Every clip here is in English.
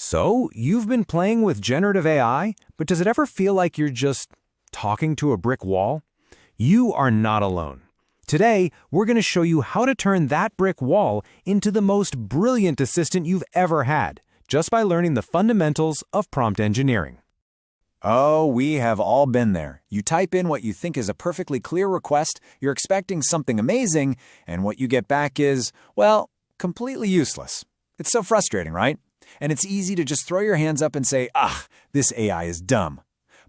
So, you've been playing with generative AI, but does it ever feel like you're just talking to a brick wall? You are not alone. Today, we're going to show you how to turn that brick wall into the most brilliant assistant you've ever had, just by learning the fundamentals of prompt engineering. Oh, we have all been there. You type in what you think is a perfectly clear request, you're expecting something amazing, and what you get back is, well, completely useless. It's so frustrating, right? And it's easy to just throw your hands up and say, this AI is dumb.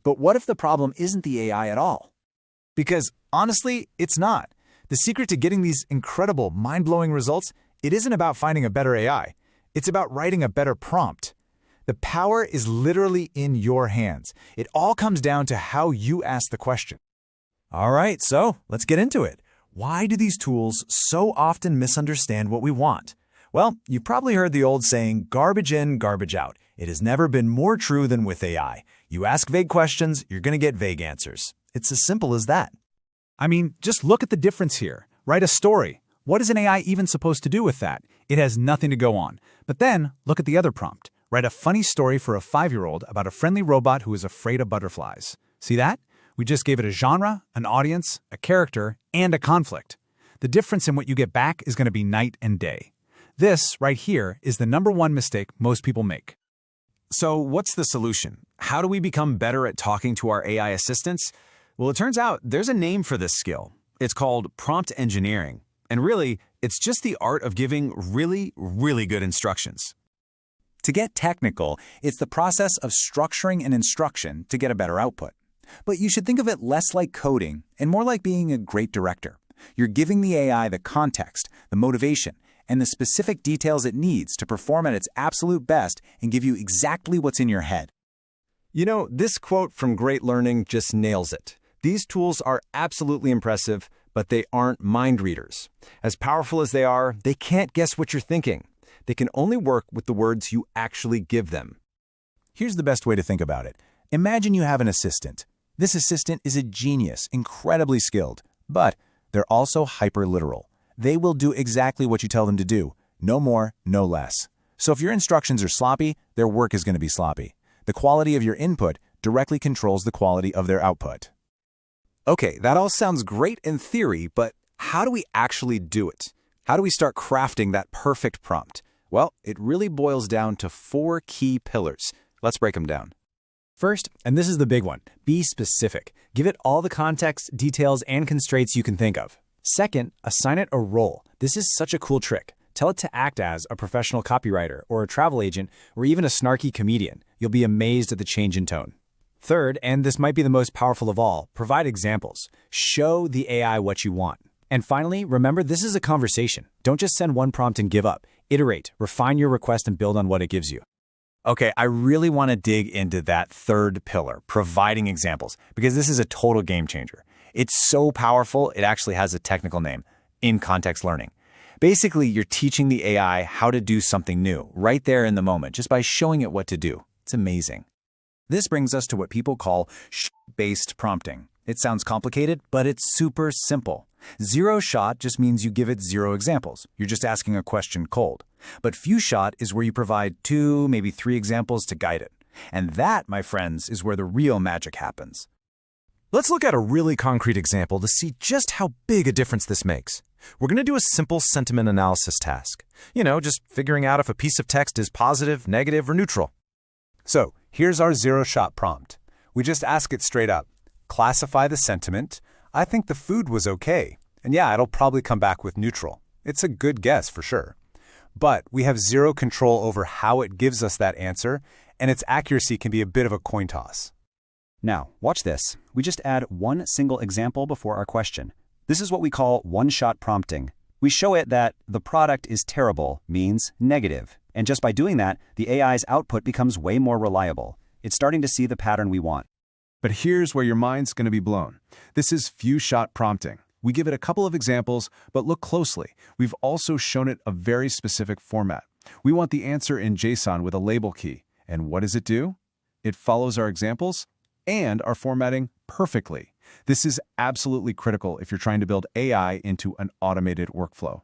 But what if the problem isn't the AI at all? Because honestly, it's not. The secret to getting these incredible, mind-blowing results, it isn't about finding a better AI. It's about writing a better prompt. The power is literally in your hands. It all comes down to how you ask the question. All right, so let's get into it. Why do these tools so often misunderstand what we want? Well, you've probably heard the old saying, garbage in, garbage out. It has never been more true than with AI. You ask vague questions, you're going to get vague answers. It's as simple as that. I mean, just look at the difference here. Write a story. What is an AI even supposed to do with that? It has nothing to go on. But then, look at the other prompt. Write a funny story for a 5-year-old about a friendly robot who is afraid of butterflies. See that? We just gave it a genre, an audience, a character, and a conflict. The difference in what you get back is going to be night and day. This, right here, is the #1 mistake most people make. So what's the solution? How do we become better at talking to our AI assistants? Well, it turns out there's a name for this skill. It's called prompt engineering. And really, it's just the art of giving really, really good instructions. To get technical, it's the process of structuring an instruction to get a better output. But you should think of it less like coding and more like being a great director. You're giving the AI the context, the motivation, and the specific details it needs to perform at its absolute best and give you exactly what's in your head. You know, this quote from Great Learning just nails it. These tools are absolutely impressive, but they aren't mind readers. As powerful as they are, they can't guess what you're thinking. They can only work with the words you actually give them. Here's the best way to think about it. Imagine you have an assistant. This assistant is a genius, incredibly skilled, but they're also hyper-literal. They will do exactly what you tell them to do, no more, no less. So if your instructions are sloppy, their work is going to be sloppy. The quality of your input directly controls the quality of their output. Okay, that all sounds great in theory, but how do we actually do it? How do we start crafting that perfect prompt? Well, it really boils down to 4 key pillars. Let's break them down. First, and this is the big one, be specific. Give it all the context, details, and constraints you can think of. Second, assign it a role. This is such a cool trick. Tell it to act as a professional copywriter or a travel agent or even a snarky comedian. You'll be amazed at the change in tone. Third, and this might be the most powerful of all, provide examples. Show the AI what you want. And finally, remember this is a conversation. Don't just send one prompt and give up. Iterate, refine your request, and build on what it gives you. Okay, I really want to dig into that third pillar, providing examples, because this is a total game changer. It's so powerful, it actually has a technical name, in-context learning. Basically, you're teaching the AI how to do something new, right there in the moment, just by showing it what to do. It's amazing. This brings us to what people call based prompting. It sounds complicated, but it's super simple. Zero shot just means you give it 0 examples. You're just asking a question cold. But few shot is where you provide 2, maybe 3 examples to guide it. And that, my friends, is where the real magic happens. Let's look at a really concrete example to see just how big a difference this makes. We're going to do a simple sentiment analysis task. You know, just figuring out if a piece of text is positive, negative, or neutral. So, here's our 0-shot prompt. We just ask it straight up. Classify the sentiment. I think the food was okay. And yeah, it'll probably come back with neutral. It's a good guess for sure. But we have 0 control over how it gives us that answer, and its accuracy can be a bit of a coin toss. Now, watch this. We just add one single example before our question. This is what we call one-shot prompting. We show it that the product is terrible means negative. And just by doing that, the AI's output becomes way more reliable. It's starting to see the pattern we want. But here's where your mind's going to be blown. This is few-shot prompting. We give it a couple of examples, but look closely. We've also shown it a very specific format. We want the answer in JSON with a label key. And what does it do? It follows our examples and our formatting perfectly. This is absolutely critical if you're trying to build AI into an automated workflow.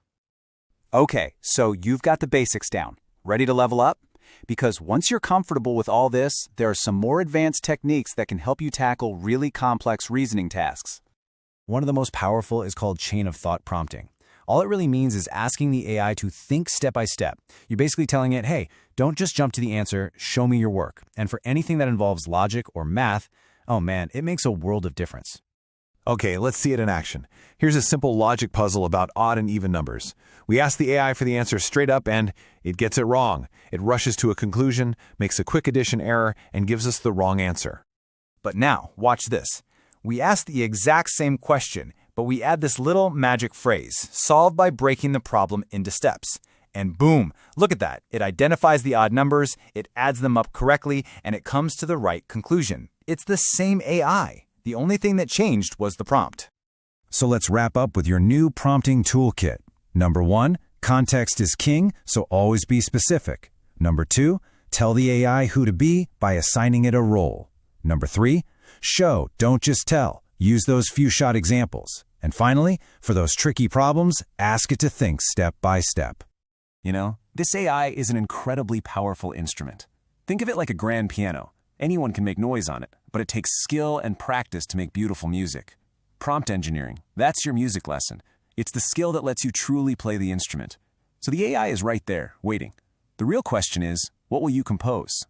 Okay, so you've got the basics down. Ready to level up? Because once you're comfortable with all this, there are some more advanced techniques that can help you tackle really complex reasoning tasks. One of the most powerful is called chain of thought prompting. All it really means is asking the AI to think step by step. You're basically telling it, hey, don't just jump to the answer, show me your work. And for anything that involves logic or math, oh man, it makes a world of difference. Okay, let's see it in action. Here's a simple logic puzzle about odd and even numbers. We ask the AI for the answer straight up and it gets it wrong. It rushes to a conclusion, makes a quick addition error, and gives us the wrong answer. But now, watch this. We ask the exact same question, but we add this little magic phrase, solve by breaking the problem into steps. And boom, look at that. It identifies the odd numbers, it adds them up correctly, and it comes to the right conclusion. It's the same AI. The only thing that changed was the prompt. So let's wrap up with your new prompting toolkit. Number 1, context is king, so always be specific. Number 2, tell the AI who to be by assigning it a role. Number 3, show, don't just tell. Use those few-shot examples. And finally, for those tricky problems, ask it to think step by step. You know, this AI is an incredibly powerful instrument. Think of it like a grand piano. Anyone can make noise on it, but it takes skill and practice to make beautiful music. Prompt engineering, that's your music lesson. It's the skill that lets you truly play the instrument. So the AI is right there, waiting. The real question is, what will you compose?